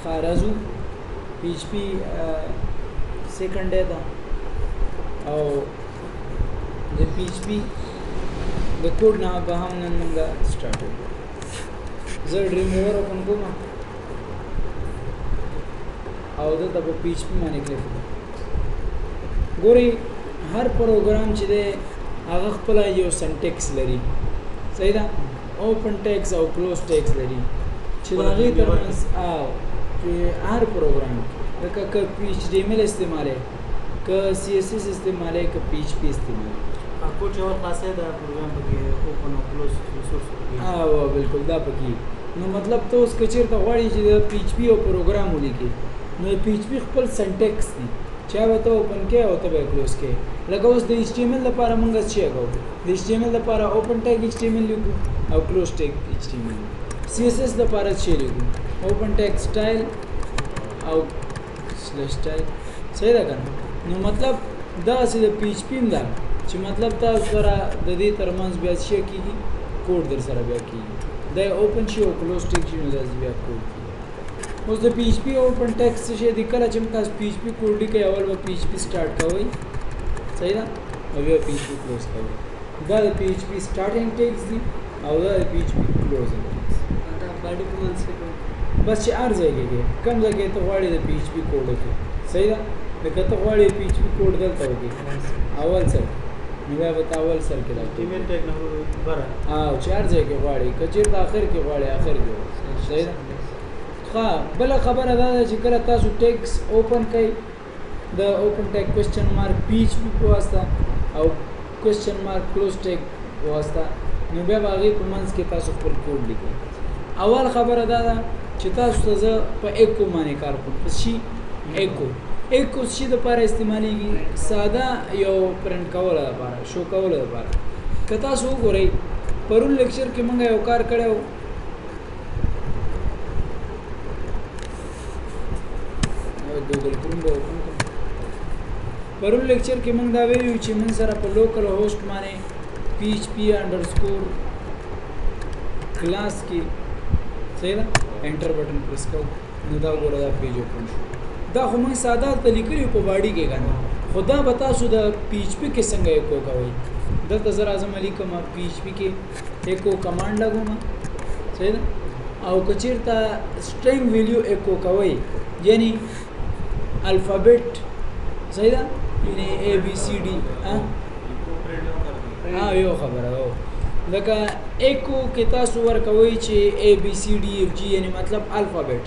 خارزو پی ایچ پی سیکنډ ډے دا او د پی ایچ پی د کوډ نه به هم نن موږ سٹارټ وکړو زه ډریم ویور اوپن کوم او دلته په پی ایچ پی باندې کلیک کوم ګوري هر پروګرام چې دی هغه خپل یو سنټیکس لري صحیح ده اوپن ټیکس او کلوز ټیکس لري چې دا غي ترمنځ هر پروګرام لکه ک پی ایچ ډی ایم ایل استعماله ک سی اس اس استعماله ک پی ایچ پی استعماله کوم ډول خاصه ده پروګرام کې اوپن او کلوز ریسورس او بالکل دا پکې نو مطلب ته اوس کچیر ته غواړي چې د پی ایچ پی او پروګرام ولیکي نو پی ایچ پی خپل سنټیکس دی چا وته اوپن کې او ته به کلوز کې لکه اوس د ایچ ټی ایم ایل لپاره مونږ څه کوو د ایچ ټی ایم ایل لپاره اوپن ټیګ ایچ ټی ایم ایل لیکو او کلوز ټیګ ایچ ټی ایم ایل سی اس اس لپاره څه لیکو اوپن ټیګ سټایل او سلیش سټایل صحیح ده کنه نو مطلب دا چې د پی ایچ پی دا چې مطلب تاسو سره د دې ترمنځ بیا څه کیږي کوډ در سره بیا کیږي دا اوپن شي او کلوز ټیګ شي نو دا بیا کوډ اوس د پی ایچ پی اوپن ټیکس څه دی کله چې تاسو پی ایچ پی کوډ لیکي اول به پی ایچ پی سٹارټ کوئ صحیح ده او بیا پی ایچ پی کلوز کوئ دا د پی ایچ پی سٹارټینګ ټیکس دی او دا د پی ایچ پی کلوزینګ ټیکس دا باډي کمانډز کې بس چې ار ځای کې کم ځای کې ته غواړې د پی ایچ پی کوډ کې صحیح ده لکه ته غواړې پی ایچ پی کوډ دلته وکړي اول سر نو بیا به اول سر کې دا ایمیل ټیګ نه بره او چار ځای کې غواړې کچیر د اخر کې غواړې اخر کې صحیح ده ها بل خبره دا چې کله تاسو ټیکس اوپن کړئ د اوپن ټیګ کوېسچن مارک پی ایچ پی په واسطه او کوېسچن مارک کلوز ټیګ په واسطه نو بیا هغه په منځ کې تاسو خپل کوډ لیکئ اول خبره دا ده چې تاسو ته په ایکو باندې کار کوم پس شي ایکو شي د لپاره استعماليږي ساده یو پرنٹ کول لپاره شو کول لپاره که تاسو وګورئ پرون لیکچر کې موږ یو کار کړو ګوګل کروم به اوپن کړم پرون لیکچر کې موږ دا ویلو چې موږ سره په لوکل هوست باندې php__ کلاس کې صحیح ده انټر بٹن پریس کړو نو دا وګوره دا پیج اوپن شو دا خو موږ ساده طریقې په باډي کې غواړو خدا بتا سو د پی ایچ پی کې څنګه یو کوي دلته زرا اعظم علی کوم پی ایچ پی کې ایکو کمانډ لګوم صحیح ده او کچیرته سټرینګ ویلیو ایکو کوي یعنی الفابet صحیح ده یعنی ا بی سی ډی یو خبره او لکه ایکو کې تاسو ورکوي چې ا بی سی ډی اف جی یعنی مطلب الفابet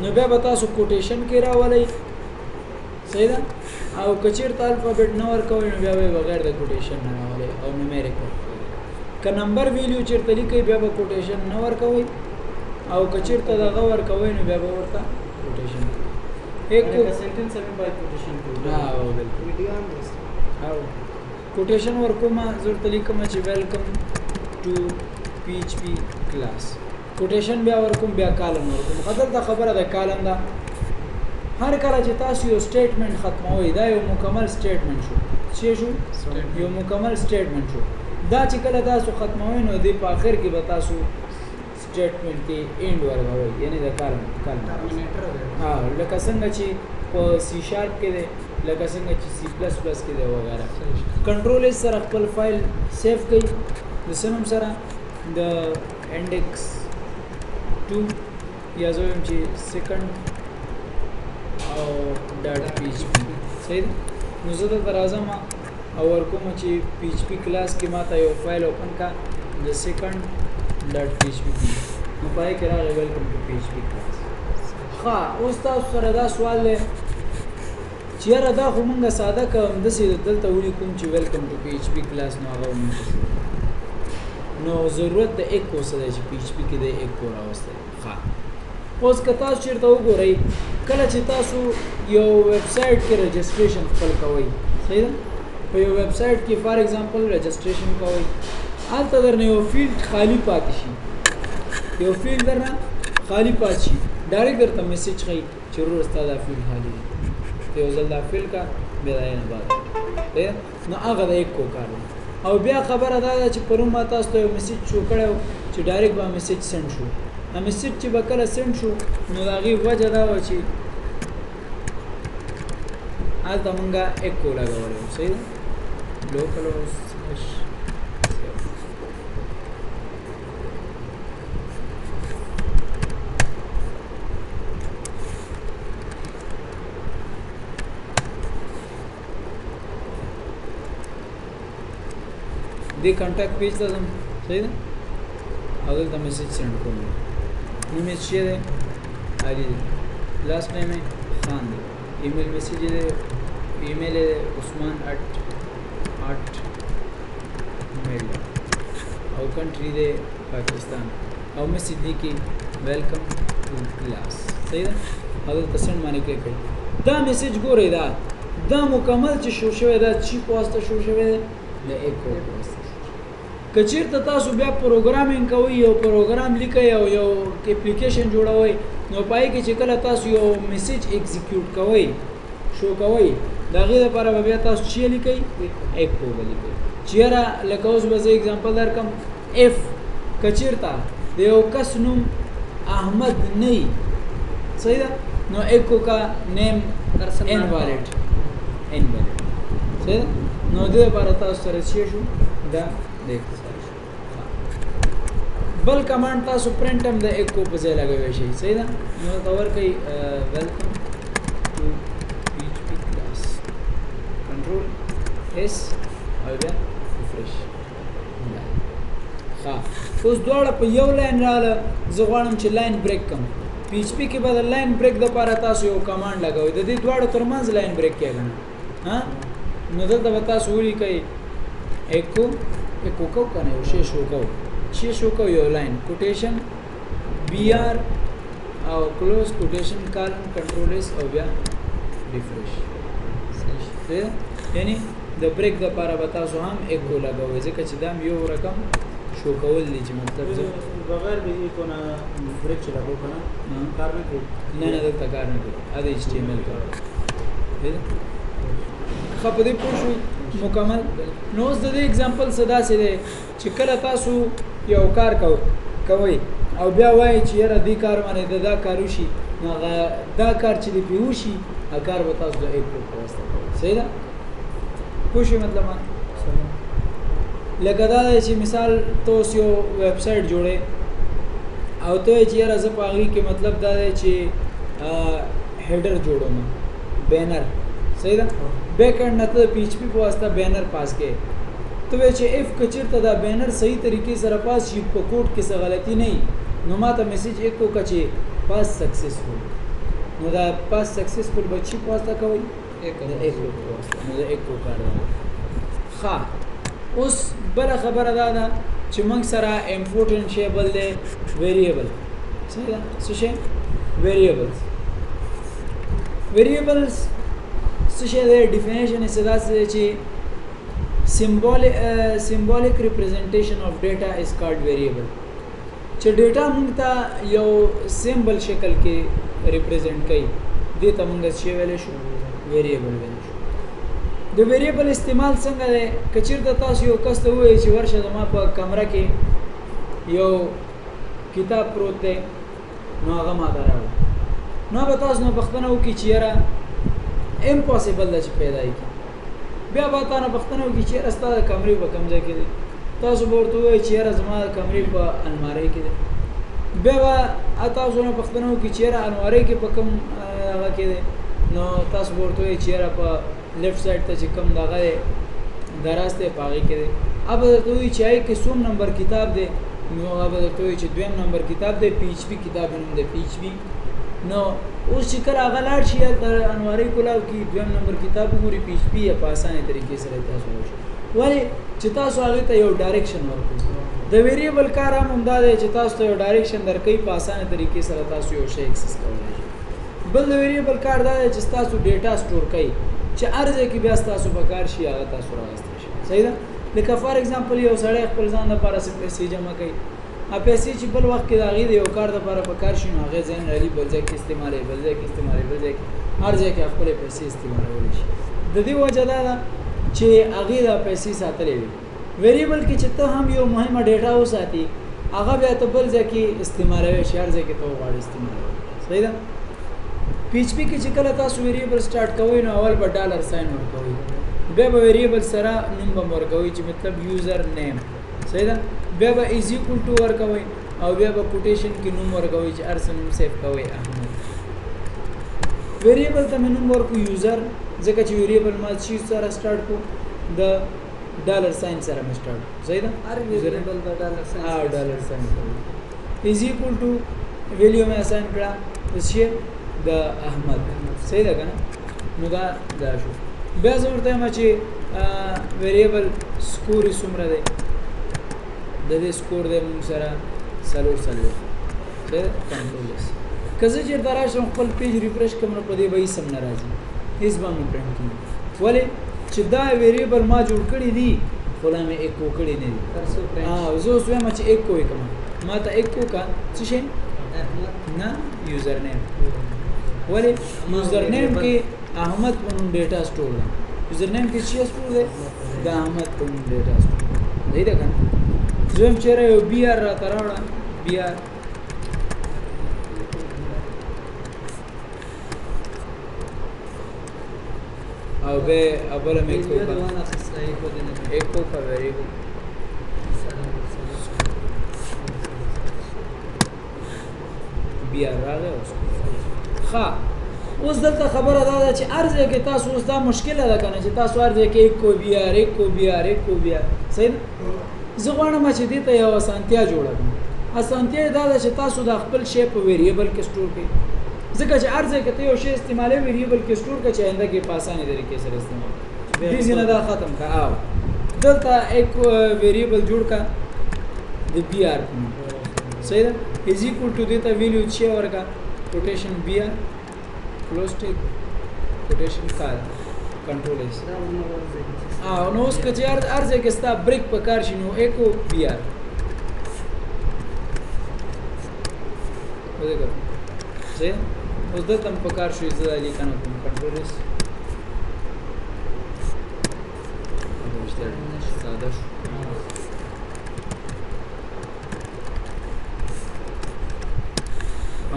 نو بیا به تاسو کوټیشن کې راولئ صحیح ده او کچیرته الفابet نه ورکوي نو بیا به بغیر د کوټیشن نه راولئ او نومریکل که نمبر ویلیو چیرته لیکي بیا به کوټیشن نه ورکوي او کچیرته دغه ورکوي نو بیا به ورته کوټیشن एक सेंटेंस में bye quotation को हां बिल्कुल वीडियो ऑन दिस हां कोटेशन ورکوما زور طریقه ما چې ویلکم ټو پی ایچ پی کلاس کوټیشن بیا ورکوم بیا کالم ورکوم خدای دا خبره ده کالم دا هر کله چې تاسو یو سټیټمنټ ختموي دا یو مکمل سټیټمنټ شو شو یو مکمل سټیټمنټ شو دا چې کله تاسو ختموي نو د په اخر کې به تاسو स्टेटमेंट के एंड ورغوي یعنی د کالم टर्मिनेटर ها لکه څنګه چې په سی شارپ کې ده لکه څنګه چې سی پلس پلس کې ده وغیرہ کنټرول سره خپل فایل سیو کړئ د سنم سره د انډیکس 2 یا زویم چې سیکنډ او ډاټ پی ایچ پی صحیح نو زه د راځم او ورکوم چې پی ایچ پی کلاس کې ماته یو فایل اوپن کا د سیکنډ .php نو پای کې راغلی ویلکم ټو php کلاس ها اوس تاسو سره دا سوال دی چې یاره دا خو مونږه ساده کوم داسې دلته ولیکم چې ویلکم ټو php کلاس نو هغه نو ضرورت د ایکو سره چې php کې د ایکو راوسته ها اوس که تاسو چیرته وګورئ کله چې تاسو یو ویب سایټ کې رجسټریشن خپل کوئ صحیح ده په یو ویب سایټ کې فار ایگزامپل رجسټریشن کوئ البته درنه یو فیلډ خالی پاتې شي یو فیلډ درنه خالی پاتې شي ډایرکټ درته میسج کوي چې ورور ستاسو دا فیلډ خالی دی یو ځل دا فیلډ کا بیا نه بعد نو هغه د ایکو کار او بیا خبره دا چې پرون ما تاسو ته میسج شو کړو چې ډایرکټ به میسج سند شو میسج چې به کله سند شو نو د هغې وجه دا وه چې هلته مونږه اکو لګولی وو صحیح ده لوکل دې کانټیکټ پیج ته ځم صحیح ده او دلته میسج سینډ کوم نوم یې څه دی علي دی لاسټ نیم یې خان دی ایمیل میسج دی ایمیل usman@mail او کنټری دی پاکستان او میسج دی کې ویلکم ټو کلاس صحیح ده او دلته سینډ باندې کلیک کړئ دا میسج ګورئ دا مکمل چې شو شوی دا چی پوسټ شو شوی دی د ایکو پوسټ کچیرته تاسو بیا پروګرامینګ کوئ یو پروګرام لیکئ او یو اپلیکیشن جوړوئ نو پای کې چې کله تاسو یو میسج ایگزیکیوټ کوئ شو کوئ د هغې لپاره به بیا تاسو چې لیکئ ایکو به لیکئ چېرې لکه اوس به زه اګزامپل درکړم اف کچیرته د یو کس نوم احمد نه وي صحیح ده نو ایکو کا نیم انوالډ صحیح ده نو د دې لپاره تاسو سره څه شو دا دیکھو بل کمانډ تاسو پرنٹ هم د ایکو په ځای لګوي شي صحیح ده نو تور کوي ویلکم ټو PHP کلاس کنټرول اس او بیا ریفریش ها اوس دواړه په یو لاین رااله زه غواړم چې لاین بریک کم PHP کې به د لاین بریک لپاره تاسو یو کمانډ لګوي د دې دواړو ترمنځ لاین بریک کېږي ها نو دلته به تاسو ولیکئ ایکو کو کنه یو شی شو کو یو لاین کوټیشن BR او کلوز کوټیشن کالم کنټرول اس او بیا ریفریش صحیح یعنی د بریک د لپاره به تاسو هم ایکو لګوئ ځکه چې دا یو رقم شو کول دي چې مطلب بغیر به ایکو نه بریک چې لګو کنه کار نه کوي نه دلته کار نه کوي دا HTML کار خو په دې پوه شئ مکمل نو اوس د دې اگزامپل صدا سي دی چې کله تاسو یو کار کوئ او بیا وایي چې یاره دې کار باندې دا کار وشي نو دا کار چې دی پیوشي هغه کار به تاسو د ایکو په واسطه کوئ صحیح ده پوه شئ مطلب لکه دا دی چې مثال تاسو یو ویب سایټ جوړئ او ته چې یاره زه په هغې کې مطلب دا دی چې هیډر جوړوم بینر صحیح ده بیک اینڈ نه ته PHP په واسطه بینر پاس کې ته چې اف کچیرته دا بینر صحیح طریقې سره پاس شي په کوډ کې څه غلطي نه نو ماته میسج ایکو کچې پاس سکسسفل نو دا پاس سکسسفل بچی په واسطه کوي ایکو په واسطه نو دا ایکو کار دی ښه اوس بل خبره دا ده چې موږ سره امپورټنت شی بل دی ویریبل صحیح ده څه شی ویریبلز څه شی دی ډیفینیشن یې داسې دی چې symbolic representation of data is called variable چې ډیټا موږ ته یو سیمبل شکل کې ریپرزینټ کوي دې ته موږ څه ویلی شو ویریبل ویلی شو د ویریبل استعمال څنګه دی که چېرته تاسو یو کس ته ووایئ چې ورشه زما په کمره کې یو کتاب پروت دی نو هغه ماته راوړه نو به تاسو نه پوښتنه وکړي چې یاره امپاسبل ده چې پیدا کړي بیا به تا نه پوښتنه وکړي چې یاره ستا د کمرې په کوم ځای کې دی تاسو به ورته ووایئ چې یاره زما د کمرې په المارۍ کې دی بیا به تاسو نه پوښتنه وکړي چې یاره المارۍ کې په کوم هغه کې دی نو تاسو به ورته ووایئ چې یاره په لیفټ سایډ ته چې کوم دغه دی دراز دی په هغې کې دی هغه به درته ووایي چې هغې کې څوم نمبر کتاب دی نو هغه به درته ووایي چې دویم نمبر کتاب دی PHP کتاب نوم دی PHP نو اوس چې کله هغه لاړ شي هلته انوارۍ کلاو کې دویم نمبر کتاب وګوري PHP یا په اسانه طریقې سره تاسو وشي ولې چې تاسو هغې ته یو ډایرکشن ورکړئ د ویریبل کار هم همدا دی چې تاسو ته یو ډایرکشن درکوي په اسانه طریقې سره تاسو یو شی اکسس کولی شئ بل د ویریبل کار دا دی چې ستاسو ډیټا سټور کوي چې هر ځای کې بیا ستاسو په کار شي هغه تاسو راوستی شي صحیح ده لکه فار ایگزامپل یو سړی خپل ځان لپاره څه پیسې جمع کوي پیسې چې بل وخت کې د هغې د یو کار دپاره په کار شي نو هغې جنرالي بل ځای کې استعمالوي بل ځای کې استعمالوي بل ځای کې هر ځای کې خپلې پیسې استعمالولی شي د دې وجه دا ده چې هغې دا پیسې ساتلې وي ویریبل کې چې ته هم یو مهمه ډیټا وساتي هغه بیا ته بل ځای کې استعمالوي شي هر ځای کې ته غواړې استعمالوي صحیح ده پی ایچ پی کې چې کله تاسو ویریبل سٹارټ کوئ نو اول به ډالر ساين ورکوئ بیا به ویریبل سره نوم به ورکوئ چې مطلب یوزر نیم صحیح ده بیا به از ایکوال ټو ورکوئ او بیا به کوټیشن کې نوم ورکوئ چې ارس نوم سیو کوئ احمد ویریبل ته نوم ورکو یوزر ځکه چې ویریبل ما شي سره سٹارټ کو د ډالر ساين سره مې سٹارټ صحیح ده هر ویریبل د ډالر ساين ډالر ساين از ایکوال ټو ویلیو مې اساین کړه چې د احمد صحیح ده کنه نو دا شو بیا ضرورت ما چې ویریبل سکور څومره دی د دې سکور د موږ سره سلور صحیح کنټرول اس کزه چې دراشم خپل پیج ریفرش کوم نو په دې به سم ناراضي هیڅ باندې پرنټ کیږي ولې چې دا ویریبل ما جوړ کړی دی خلا مې ایک کو کړی نه دی زه اوس وایم چې ایک کوی کوم ما ته ایک کو کا څه شي نه یوزر نیم ولی یوزر نیم کې احمد په نوم ډیټا سٹور ده یوزر نیم کې څه سٹور ده د احمد په نوم ډیټا سٹور دی ده کنه زم چیرې یو بی آر را تراوړه بی آر او به اوله مې کو ایک کو کا ویریبل بی آر راغی ښه اوس دلته خبره دا ده چې ارزه کې تاسو اوس دا مشکله ده کنه چې تاسو ارزه کې ایک کو بی آر صحیح زه غواړم چې دې ته یو اسانتیا جوړه کړم اسانتیا دا ده چې تاسو د خپل شی په ویریبل کې سٹور کړئ ځکه چې ارزه کې ته یو شی استعمالوي ویریبل کې سٹور کړئ چې آینده کې په اسانه طریقې سره استعمال دې ځنه دا ختم کا او دلته ایک ویریبل جوړ کا د بی آر صحیح ده از ایکوال ټو دې ته ویلیو چې ورکا کوټیشن بی آر کلوز ټیک کوټیشن کار کنټرول اس نو اوس که چې ارزه کې ستا بریک په کار شي نو ایکو بی آر وځه چې اوس دلته په کار شي زه لیکنه کوم کنټرول اس ساده شو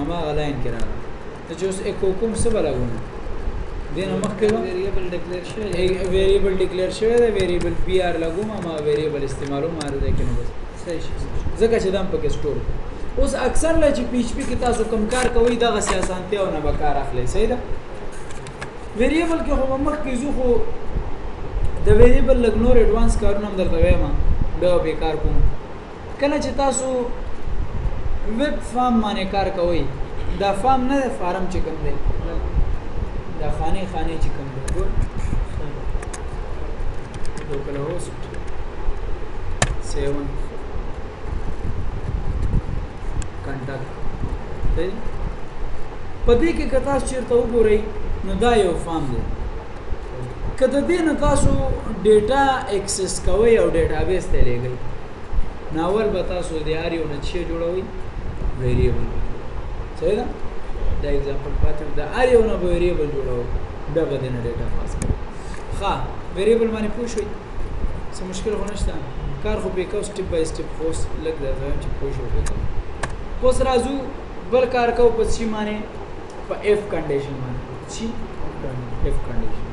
اما غلاین کرا ته چې اوس ایکو کوم څه بلګونه دینه مخکې ویریبل ډیکلیئر شوی ویریبل ډیکلیئر شوی دی ویریبل بی آر لګوم ما ویریبل استعمالو مار دی کنه بس صحیح شي ځکه چې دام پکې سٹور اوس اکثر لا چې پی ایچ پی کې تاسو کم کار کوئ دغه سیاسانتیا او نه بکار اخلي صحیح ده ویریبل کې خو مخکې زو خو د ویریبل لګ نور ایڈوانس کارونه هم درته وایم دا به کار کوم کله چې تاسو ویب فارم باندې کار کوئ دا فارم نه فارم چې کوم دی دا خانه چې کوم دی ګور لوکل هوست 7 کنټاکټ صحیح پدې کې کتا چیرته وګورئ نو دا یو فارم دی کله دې نه تاسو ډیټا اکسس کوئ او ډیټابیس ته لګئ ناول به تاسو د اریو نه چې جوړوي ویریبل صحیح ده دا एग्जांपल پاتې دا اریو نه ویریبل جوړو دا به نه ډیټا پاس کوي ښه ویریبل باندې پوښوي څه مشکل ونشته کار خو به کو سټپ بای سټپ اوس لګ دا چې پوښو وکړو اوس راځو بل کار کو په سی باندې په اف کنډیشن باندې سی اف کنډیشن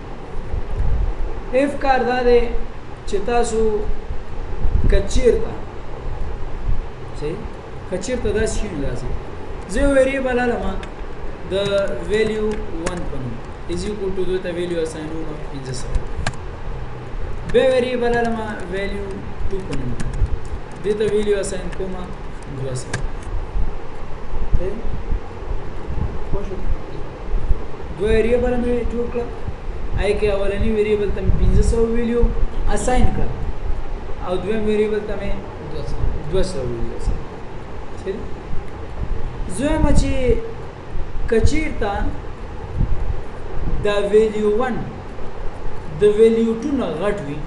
اف کار دا دی چې تاسو کچیرته صحیح کچیرته دا شي نه لازم زه ویریبل علامه د ویلیو 1 پنو از ایکوال ټو د ویلیو اساینو نو 15 به ویریبل علامه ویلیو 2 پنو د ویلیو اساین کومه 200 دو ویریبل مې جوړ کړ آی کې اولنی ویریبل ته 1500 ویلیو اساین کړ او دویم ویریبل ته 200 ویلیو صحیح زما چې کچیرتا دا ویلیو 1 د ویلیو 2 نه غټ وي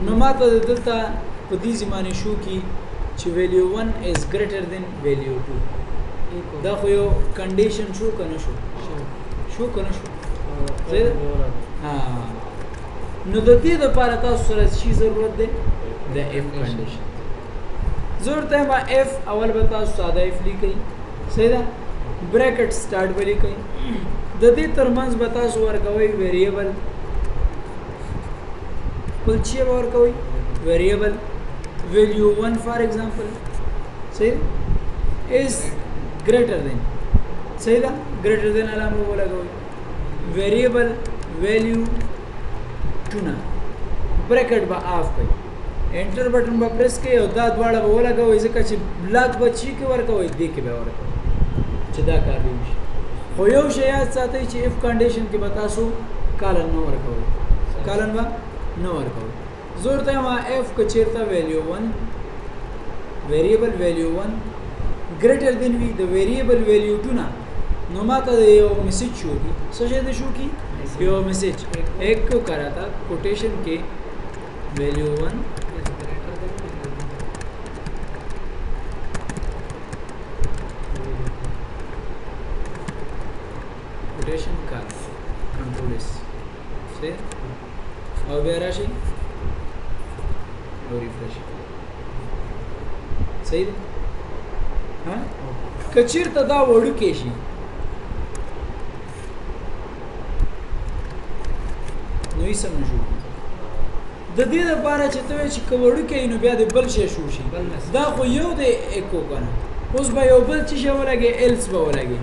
نو ماته دلته په دې زمانه شو کې چې ویلیو 1 از ګریټر دین ویلیو 2 دا خو یو کنډیشن شو کنه شو ها نو د دې لپاره تاسو سره شي ضرورت ده د اف کنډیشن زور ته ما اف اول به تاسو ساده اف لیکئ صحیح ده بریکټ سٹارټ به لیکئ د دې ترمنځ به تاسو ورکوي ویریبل بل چی ورکوي ویریبل value 1 for example صحیح is greater than صحیح ده greater than علامه ولګوي variable value 2 نه bracket به آف کړئ انټر بٹن به پریس کړئ او دا دواړه به ولګوي ځکه چې بلاک به چی کې ورکوي دې کې به ورکوي چې دا کار دی خو یو شی یاد ساتئ چې if condition کې به تاسو کالن نه ورکوي کالن به نه ورکوي زور ته ما f کو چیرته value 1 variable value 1 greater than وي د variable value 2 نه نو ماته یو میسج شو کی څه شي د شو کی یو میسج ایک کو کرا تھا کوټیشن کې value 1 कोटेशन का control S से और बे राशि और रिफ्रेश सही है हां कचीर तदा वडू केशी نو یې سم نشو د دې لپاره چې ته چې کوړو کې نو بیا د بل شي شو شي دا خو یو د اکو کنه اوس به یو بل چې ولګي ایلس به ولګي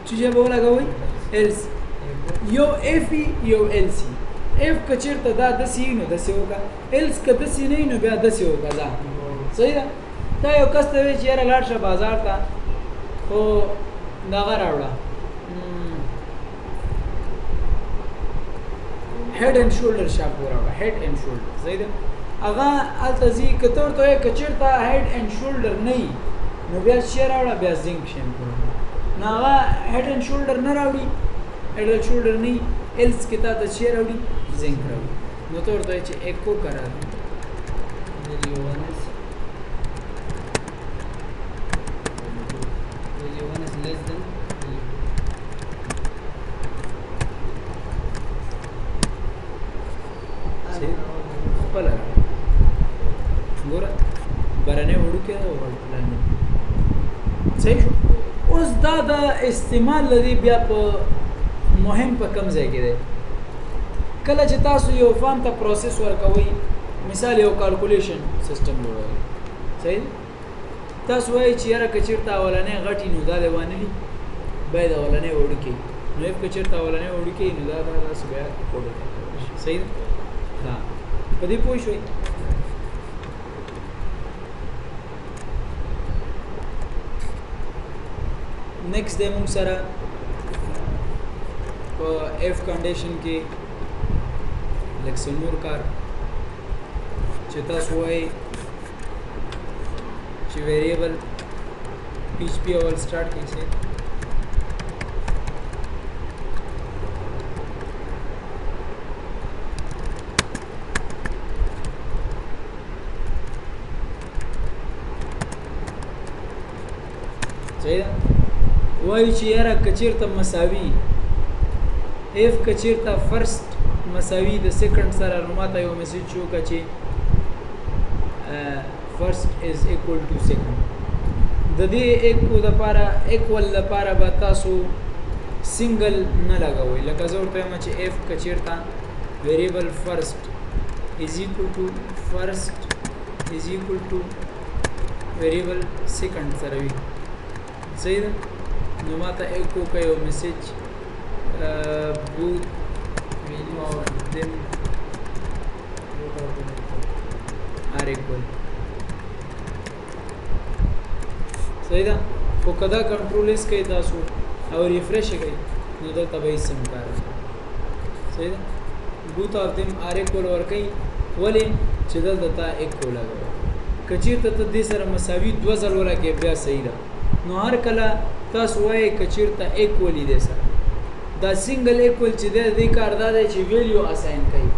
چې به ولګوي ایلس یو اف یو ال سی اف کچیرته دا د سی نو د سی وکا ایلس کته سی نه نو بیا د سی وکا دا صحیح ده دا یو کس ته چې یاره لاړ شه بازار ته خو دغه راوړه head and shoulder شاپ وراوړه head and shoulder صحیح ده هغه التزی کتور ته کچیرته head and shoulder نه نو بیا شی راوړه بیا زنګ شیمپو نو هغه head and shoulder نه راوړي head and shoulder نه ایلس کې تا ته شی راوړي زنګ راوړي نو تور ته چې اکو کرا استعمال لري بیا په مهم په کم ځای کې دی کله چې تاسو یو فارم ته پروسس ورکوي مثال یو کیلکولیشن سیستم جوړوي صحیح تاسو وایي چې یاره کچیرته اولنې غټي نو دا لوانلی باید اولنې وړکی نو یو کچیرته اولنې وړکی نو دا تاسو بیا کوډ صحیح ها په دې پوه شئ नेक्स्ट they موږ سره په اف کنډیشن کې لکه نور کار چې تاسو وایي چې ویریبل پی ایچ پی اول سٹارټ کیسه صحیح ده وای چې یاره کچیرته مساوي اف کچیرته فرست مساوي د سیکنډ سره نو ماته یو میسج شو چې فرست از ایکوال ټو سیکنډ د دې ایکو د لپاره ایکوال لپاره به تاسو سنگل نه لګوي لکه زه ورته وایم چې اف کچیرته ویریبل فرست از ایکوال ټو فرست از ایکوال ټو ویریبل سیکنډ سره وي صحیح ده نو ماته ایکو کا یو میسج both of them are equal صحیح ده خو کدا کنټرول اس کوي تاسو او ریفریش کوي نو دلته به سم کار صحیح ده both of them are equal ور کوي ولی چې دلته ایکو لګو کچیرته ته دې سره مساوي 2 ځل ولګي بیا صحیح ده نو هر کله تاسو وایي کچیرته ایکولی دی سره دا سنگل ایکول چې دی کار دا دی چې ویلیو اساین کوي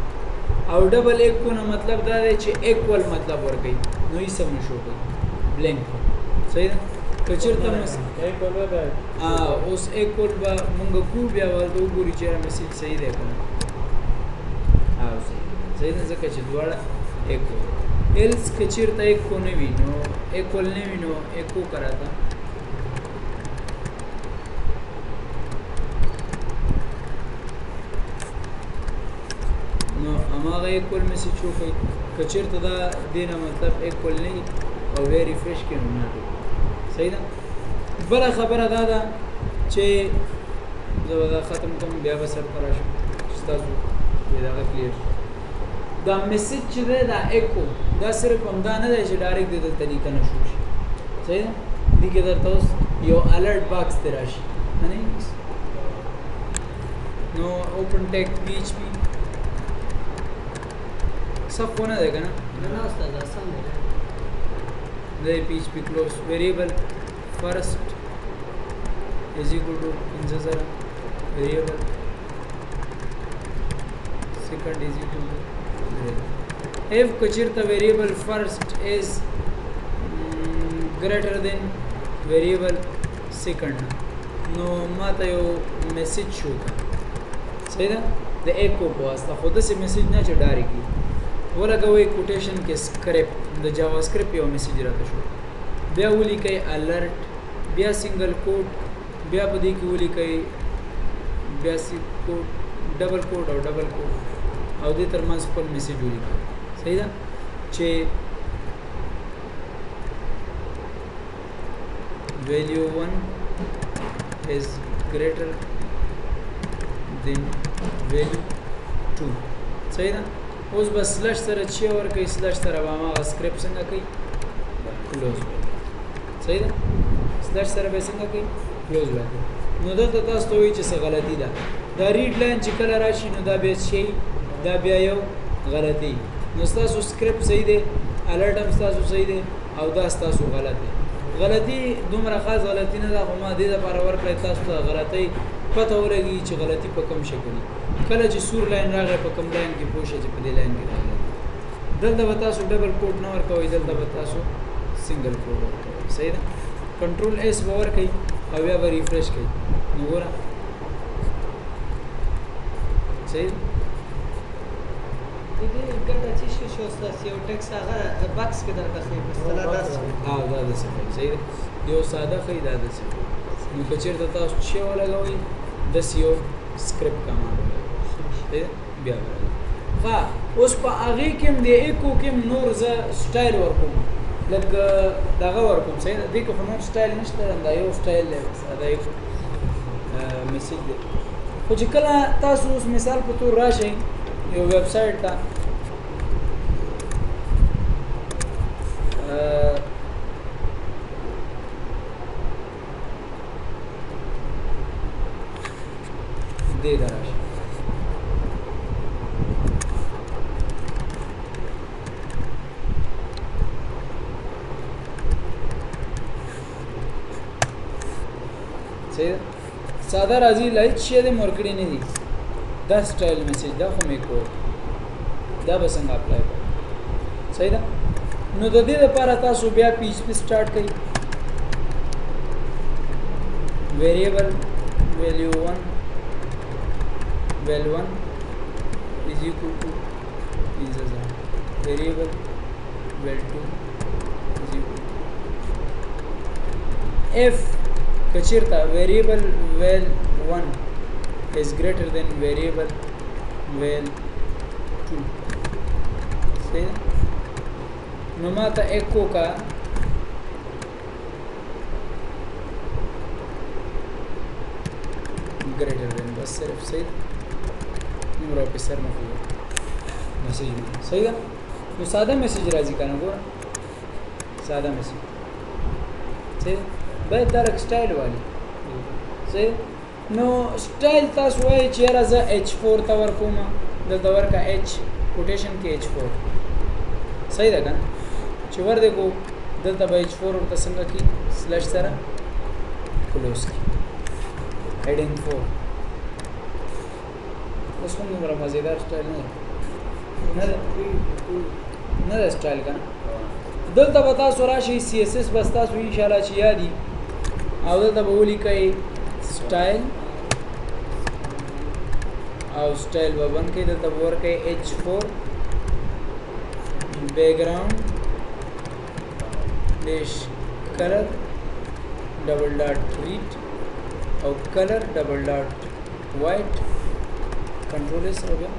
او ډبل ایکو نه مطلب دا دی چې ایکول مطلب ورکوي نو یې سم نشو کوي بلینک صحیح ده کچیرته ایکول ودا اوس ایکول به مونږ کو بیا ورته وګوري چې میسج صحیح دی کنه صحیح ده ځکه چې دواړه ایکول एल्स के चीरता एक को नहीं भी नो एक कोल नहीं भी नो एक को करा था नो हमारा एक कोल में से चूक कचीरता दा देना मतलब एक कोल नहीं और वे रिफ्रेश के ना सही ना बड़ा खबर अदा दा चे जब अदा ख़त्म कम बिया बसर तराश स्ताजु ये दा क्लियर दा मैसेज चे दा एको दा सिर्फ हम दा ना दे डायरेक्ट दे तरीका न शूश सही ना दी के दर तोस यो अलर्ट बॉक्स तराश नहीं नो ओपन टेक PHP सब कोना देगा ना ना उस्ताद आसान है the PHP close variable first is equal to integer variable second is equal to variable if kachirta variable first is greater than variable second no mata yo message show ka sahi na the echo wasta khud se message na chadari ki wala koy quotation ke script the javascript yo message rata show bia wuli kai alert bia single quote bia padi ki wuli kai basic quote double quote or double quote aw de termas पर message wuli kai sahi da che value 1 is greater than value 2 sahi da اوس بس سلش سره چی اور کوي سلش سره به ما سکرپټ څنګه کوي کلوز صحیح ده سلش سره به څنګه کوي کلوز وایي نو دلته تاسو ته وایي چې څه غلطي ده دا ریډ لاین چې کله راشي نو دا به شي دا بیا یو غلطي نو تاسو سکرپټ صحیح ده الرټ هم تاسو صحیح ده او دا تاسو غلط ده غلطي دومره خاص غلطي نه ده خو ما دې لپاره ورکړی تاسو ته غلطي پته ولګي چې غلطي په کوم شکل کله چې سور لاین راغی په کوم لاین کې پوښتنه چې په دې لاین کې راغلی دلته به تاسو ډبل کوډ نه ورکوئ دلته به تاسو سنگل کوډ ورکوئ صحیح ده کنټرول اس به ورکوئ او بیا به ریفریش کوئ نو ګوره صحیح دې ګټه چې شو استاد یو ټیکس هغه باکس کې درته خې مثلا داس ها دا د څه صحیح ده یو ساده خې دا د څه نو کچیر د تاسو چې ولګوي د سیو سکرپټ کمانډ بیا ها اوس په هغه کې د ایکو کې نور ز سټایل ورکوم لکه دغه ورکوم صحیح دی که نور سټایل نشته دا یو سټایل دی دا یو میسج دی خو چې کله تاسو اوس مثال په تور راشئ یو ویب سایټ ته دې دراشي सादा राजी light share marketing नहीं दी दा style message दा हम एक को दा बसंग अप्लाई कर सही दा नो द दे लپاره تاسو بیا PHP स्टार्ट करी variable value 1 is equal to integer variable val2 is equal to if kachirta variable val1 is greater than variable val2 सही नो माता echo का greater than बस सिर्फ सही नंबर ऑफिसर में मैसेज सही है तो सादा मैसेज राजी का ना बोला सादा मैसेज सही बाय डायरेक्ट स्टाइल वाली सही नो स्टाइल तास वाई चेहरा ज h4 तवर कोमा द तवर का h कोटेशन के h4 सही है ना चवर देखो दलता बाय h4 और तसंगा की स्लैश सरा क्लोज की हेडिंग 4 उसको मेरा मज़ेदार स्टाइल नहीं स्टाइल का दलता बता सोराशी CSS बस्ता सु इंशाल्लाह चियादी और दलता बोली कई स्टाइल और स्टाइल बन के दलता बोर के h4 background dash colour double dot red और colour double dot white control S हो गया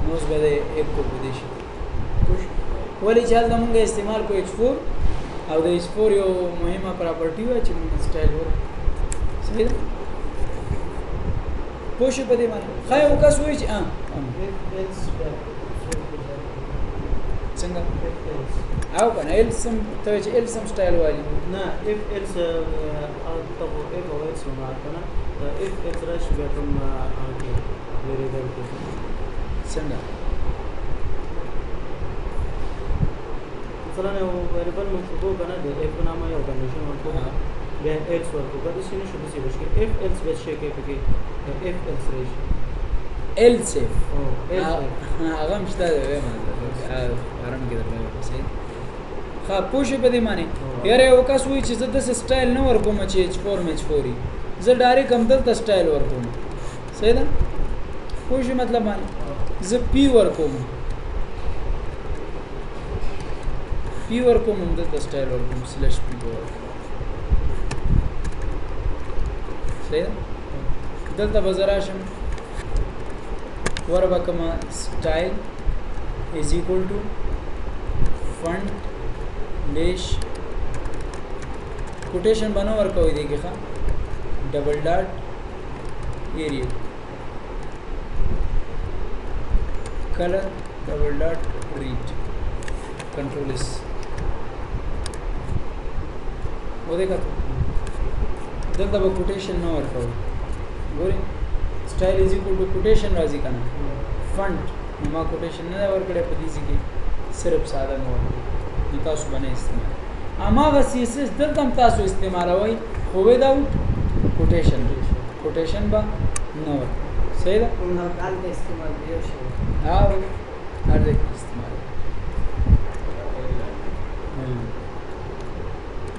नोज बदे एक को विदेश वाली चाल दमंगे इस्तेमाल को H4 और द H4 यो मुहिमा प्रॉपर्टी है चिम स्टाइल हो सही है पोश बदे मान खाए वो का स्विच हां संगा आओ पण एल्सम तो एल्सम स्टाइल वाली ना if else तब if or else होना आता ना if else रश भी तुम आगे वेरिएबल के संगा مثلا یو ویریبل منصوبو کنه د اف نامه یو کنډیشن ورکو بیا ایلس ورکو کله چې نشو دسی بشکې اف ایلس به شي کې پکې اف ایلس راشي एल्स او ایلس هغه مشته دی آرام کې درته صحیح ها پوښې په دې معنی یاره یو کس وایي چې زه د سټایل نه ورکوم چې H4 H4 زه ډایرکټ هم دلته سټایل ورکوم صحیح ده پوښې مطلب معنی زه پی ورکوم پی ورکوم هم دلته سټایل ورکوم سلیش پی ورکوم صحیح ده دلته به زه راشم وربکما style is equal to font dash quotation बनो वर्कआउट देखिए खा double dot area colour double dot red control S वो देखा तो दब quotation ना वर्कआउट बोले style is equal to quotation राजी का ना फंट नमा कोटेशन ना और कड़े पदीसी की सिर्फ सादा नो नितास बने इस्तेमाल अमा वसीसे दल तम तासु इस्तेमाल होई होवे दाउट कोटेशन बा नो सही है उन काल के इस्तेमाल दियो शे हां हर एक इस्तेमाल